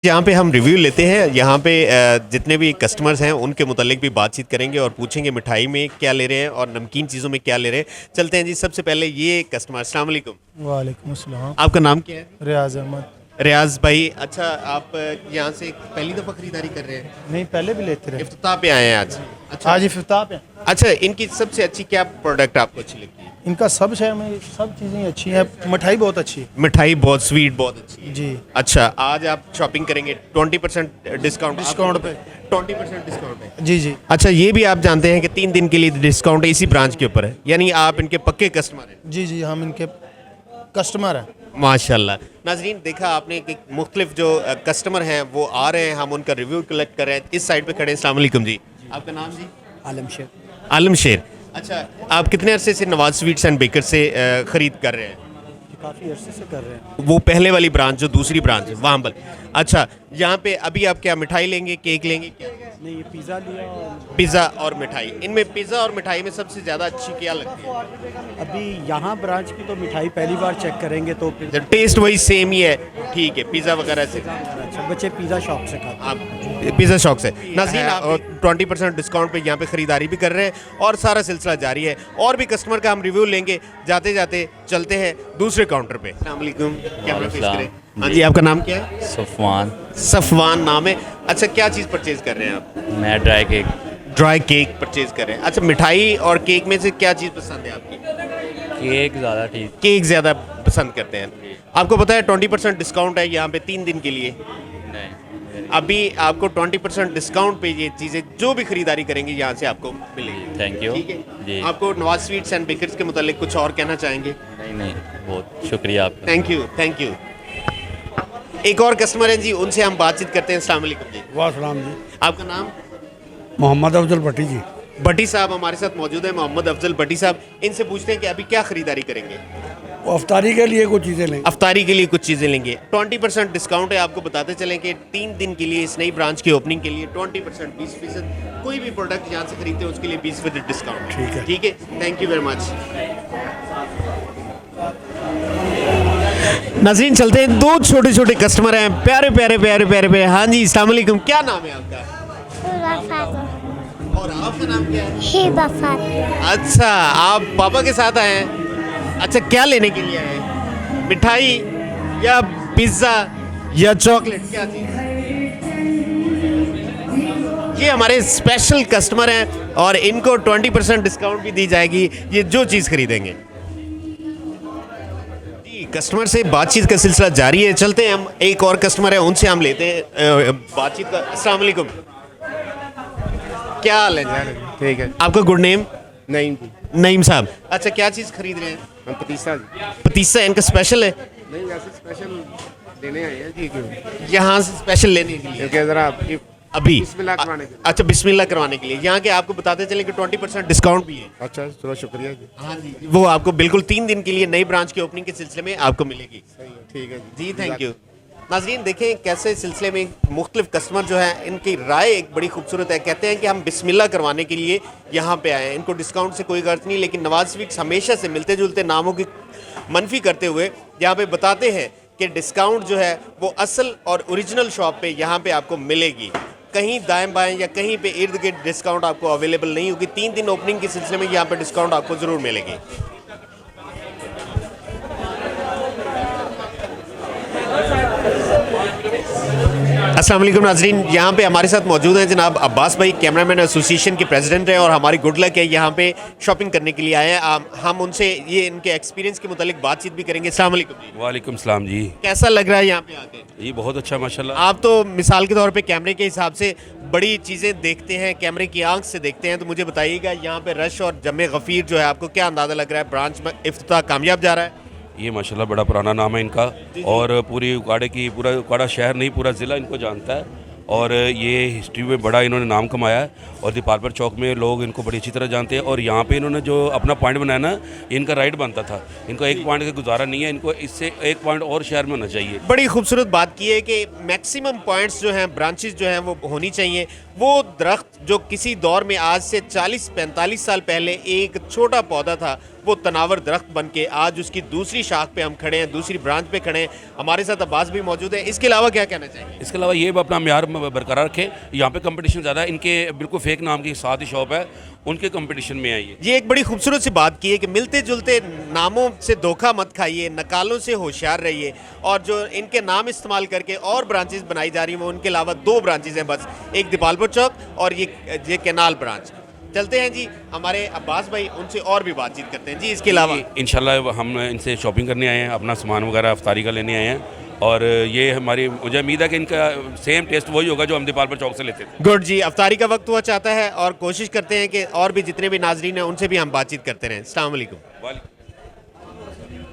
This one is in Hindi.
यहाँ पे हम रिव्यू लेते हैं। यहाँ पे जितने भी कस्टमर्स हैं उनके मुतालिक भी बातचीत करेंगे और पूछेंगे मिठाई में क्या ले रहे हैं और नमकीन चीज़ों में क्या ले रहे हैं। चलते हैं जी। सबसे पहले ये कस्टमर, अस्सलाम वालेकुम। वालेकुम अस्सलाम। आपका नाम क्या है? रियाज अहमद। रियाज भाई, अच्छा आप यहाँ से पहली दफ़ा खरीदारी कर रहे हैं? नहीं, पहले भी लेते रहे। इफ्तिताह पे आए हैं आज? अच्छा, आज इफ्तिताह पे। अच्छा, इनकी सबसे अच्छी क्या प्रोडक्ट आपको अच्छी लगती है? इनका सब शहर में सब चीज़ें अच्छी हैं। मिठाई बहुत अच्छी है। मिठाई बहुत स्वीट, बहुत अच्छी है जी। अच्छा, आज आप शॉपिंग करेंगे 20% डिस्काउंट पे 20% डिस्काउंट पे। जी जी। अच्छा, ये भी आप जानते हैं कि 3 दिन के लिए डिस्काउंट इसी ब्रांच के ऊपर है, यानी आप इनके पक्के कस्टमर हैं? जी जी, हम इनके कस्टमर हैं। माशाल्लाह। नाजरीन, देखा आपने कि मुख्तलिफ जो कस्टमर हैं वो आ रहे हैं, हम उनका रिव्यू कलेक्ट कर रहे हैं। इस साइड पे खड़े हैं। अस्सलाम वालेकुम जी, आपका नाम जी? आलम शेर। आलम शेर। अच्छा, आप कितने अरसे से नवाज स्वीट्स एंड बेकर से ख़रीद कर रहे हैं? काफ़ी अरसे से कर रहे हैं। वो पहले वाली ब्रांच जो दूसरी ब्रांच है वहाँ पर। अच्छा, यहाँ पे अभी आप क्या मिठाई लेंगे, केक लेंगे, क्या? नहीं, ये पिज़्ज़ा लिया और पिज़्ज़ा और मिठाई। इनमें पिज़्ज़ा और मिठाई में सबसे ज़्यादा अच्छी क्या लगती है? अभी यहाँ ब्रांच की तो मिठाई पहली बार चेक करेंगे तो टेस्ट वही सेम ही है, ठीक है, पिज़्ज़ा वगैरह से अच्छा। बच्चे पिज़्ज़ा शॉप से खाते हैं। आप पिज़्ज़ा शौक से। नाज़रीन, आप 20% डिस्काउंट पे यहाँ पे ख़रीदारी भी कर रहे हैं और सारा सिलसिला जारी है। और भी कस्टमर का हम रिव्यू लेंगे। जाते जाते चलते हैं दूसरे काउंटर पे। अस्सलाम वालेकुम, कैमरा फेस करें। हाँ जी, आपका नाम क्या है? सफ़वान। सफ़वान नाम है। अच्छा, क्या चीज़ परचेज़ कर रहे हैं आप? मैं dry cake. Dry cake purchase कर रहे हैं। अच्छा, मिठाई और केक में से क्या चीज़ पसंद है आपकी? केक ज़्यादा ठीक। केक ज़्यादा पसंद करते हैं। आपको पता है 20% डिस्काउंट है यहाँ पे 3 दिन के लिए। नहीं, अभी आपको 20% डिस्काउंट पे ये चीज़ें जो भी खरीदारी करेंगे यहाँ से आपको मिलेगी। थैंक यू ठीक है जी। आपको नवाज स्वीट्स एंड बेकर्स के मुतालिक कुछ और कहना चाहेंगे? नहीं नहीं, बहुत शुक्रिया आपका। Thank you, thank you. एक और कस्टमर हैं जी, उनसे हम बातचीत करते हैं। अस्सलाम वालेकुम जी। वालेकुम जी। आपका नाम? मोहम्मद अफजल भट्टी जी। भट्टी साहब हमारे साथ मौजूद है, मोहम्मद अफजल भट्टी साहब। इनसे पूछते हैं कि अभी क्या खरीदारी करेंगे? अफ्तारी के लिए कुछ चीज़ें लेंगे। अफ्तारी के लिए कुछ चीज़ें लेंगे। 20% डिस्काउंट है। आपको बताते चलें कि 3 दिन के लिए इस नई ब्रांच की ओपनिंग के लिए 20% 20% कोई भी प्रोडक्ट यहाँ से खरीदते हैं उसके लिए 20% डिस्काउंट। ठीक है। ठीक है, थैंक यू वेरी मच। नाज़रीन, चलते हैं। 2 छोटे छोटे कस्टमर हैं, प्यारे प्यारे प्यारे प्यारे प्यारे। हाँ जी, अस्सलाम वालेकुम, क्या नाम है आपका? और आपका नाम क्या है? हिबा फातिमा। अच्छा, आप पापा के साथ आए हैं? अच्छा, क्या लेने के लिए आए हैं? मिठाई या पिज्ज़ा या चॉकलेट, क्या चीज़? ये हमारे स्पेशल कस्टमर हैं और इनको 20% डिस्काउंट भी दी जाएगी ये जो चीज़ खरीदेंगे। जी, कस्टमर से बातचीत का सिलसिला जारी है। चलते हैं हम, एक और कस्टमर है उनसे हम लेते हैं बातचीत का। अस्सलाम वालेकुम, क्या हाल है? ठीक है। आपका गुड नेम? नहीं नईम साहब। अच्छा, क्या चीज़ खरीद रहे हैं? हम पतीसा जी। पतीसा इनका स्पेशल है? नहीं, वैसे स्पेशल लेने आए हैं जी, क्यों? यहाँ से स्पेशल लेने के लिए क्योंकि ज़रा आपकी अभी बिस्मिल्लाह करवाने के लिए। अच्छा, बिस्मिल्लाह करवाने के लिए यहाँ के आपको बताते चले कि 20% डिस्काउंट भी है। अच्छा, चलो शुक्रिया जी। हाँ जी, वो आपको बिल्कुल 3 दिन के लिए नई ब्रांच की ओपनिंग के सिलसिले में आपको मिलेगी। ठीक है जी, थैंक यू। नाज़रीन, देखें कैसे सिलसिले में मुख्तलिफ कस्टमर जो हैं इनकी राय एक बड़ी खूबसूरत है। कहते हैं कि हम बिस्मिल्लाह करवाने के लिए यहाँ पे आए हैं, इनको डिस्काउंट से कोई गर्ज नहीं। लेकिन नवाज स्वीट्स हमेशा से मिलते जुलते नामों की मनफी करते हुए यहाँ पे बताते हैं कि डिस्काउंट जो है वो असल और ओरिजिनल शॉप पे यहाँ पे आपको मिलेगी। कहीं दाएं बाएं या कहीं पे इर्द गिर्द डिस्काउंट आपको अवेलेबल नहीं होगी। 3 दिन ओपनिंग के सिलसिले में यहाँ पे डिस्काउंट आपको ज़रूर मिलेगी। अस्सलाम वालेकुम नाज़रीन, यहाँ पे हमारे साथ मौजूद हैं जनाब अब्बास भाई, कैमरामैन एसोसिएशन के प्रेसिडेंट हैं और हमारी गुड लक है यहाँ पे शॉपिंग करने के लिए आए हैं। हम उनसे ये इनके एक्सपीरियंस के मुतालिक बातचीत भी करेंगे। अस्सलाम वालेकुम जी। वालेकुम सलाम जी। कैसा लग रहा है यहाँ पे आके? ये बहुत अच्छा माशाल्लाह। आप तो मिसाल के तौर पे कैमरे के हिसाब से बड़ी चीज़ें देखते हैं, कैमरे की आंख से देखते हैं, तो मुझे बताइएगा यहाँ पे रश और जमे गफ़ीर जो है आपको क्या अंदाज़ा लग रहा है? ब्रांच में इफ्तिताह कामयाब जा रहा है? ये माशाल्लाह बड़ा पुराना नाम है इनका और पूरी उकाड़े की पूरा उकाड़ा शहर नहीं पूरा ज़िला इनको जानता है और ये हिस्ट्री में बड़ा इन्होंने नाम कमाया है और दीपालपुर चौक में लोग इनको बड़ी अच्छी तरह जानते हैं। और यहाँ पे इन्होंने जो अपना पॉइंट बनाया ना, इनका राइट बनता था। इनको एक पॉइंट का गुजारा नहीं है, इनको इससे एक पॉइंट और शहर में होना चाहिए। बड़ी खूबसूरत बात की है कि मैक्सिमम पॉइंट्स जो हैं, ब्रांचेस जो हैं वो होनी चाहिए। वो दरख्त जो किसी दौर में आज से 40-45 साल पहले एक छोटा पौधा था, वो तनावर दरख्त बन के आज उसकी दूसरी शाख पे हम खड़े हैं, दूसरी ब्रांच पे खड़े हैं। हमारे साथ अब्बास भी मौजूद है। इसके अलावा क्या कहना चाहेंगे? इसके अलावा ये अपना म्यार बरकरार रखें। यहाँ पे कंपटीशन ज़्यादा है, इनके बिल्कुल फेक नाम की 7 ही शॉप है, उनके कंपटीशन में आइए। ये एक बड़ी खूबसूरत सी बात की है कि मिलते जुलते नामों से धोखा मत खाइए, नकालों से होशियार रहिए। और जो इनके नाम इस्तेमाल करके और ब्रांचेस बनाई जा रही हैं, वो उनके अलावा 2 ब्रांचेस हैं बस, एक दीपालपुर चौक और ये कैनाल ब्रांच। चलते हैं जी, हमारे अब्बास भाई, उनसे और भी बातचीत करते हैं जी। इसके अलावा इंशाल्लाह हम इनसे शॉपिंग करने आए हैं, अपना सामान वगैरह अफ्तारी का लेने आए हैं, और ये हमारी मुझे उम्मीद है कि इनका सेम टेस्ट वही होगा जो हम दीपालपुर चौक से लेते थे। गुड जी, अफ्तारी का वक्त हुआ चाहता है और कोशिश करते हैं कि और भी जितने भी नाजरीन हैं उनसे भी हम बातचीत करते रहें। अस्सलाम वालेकुम।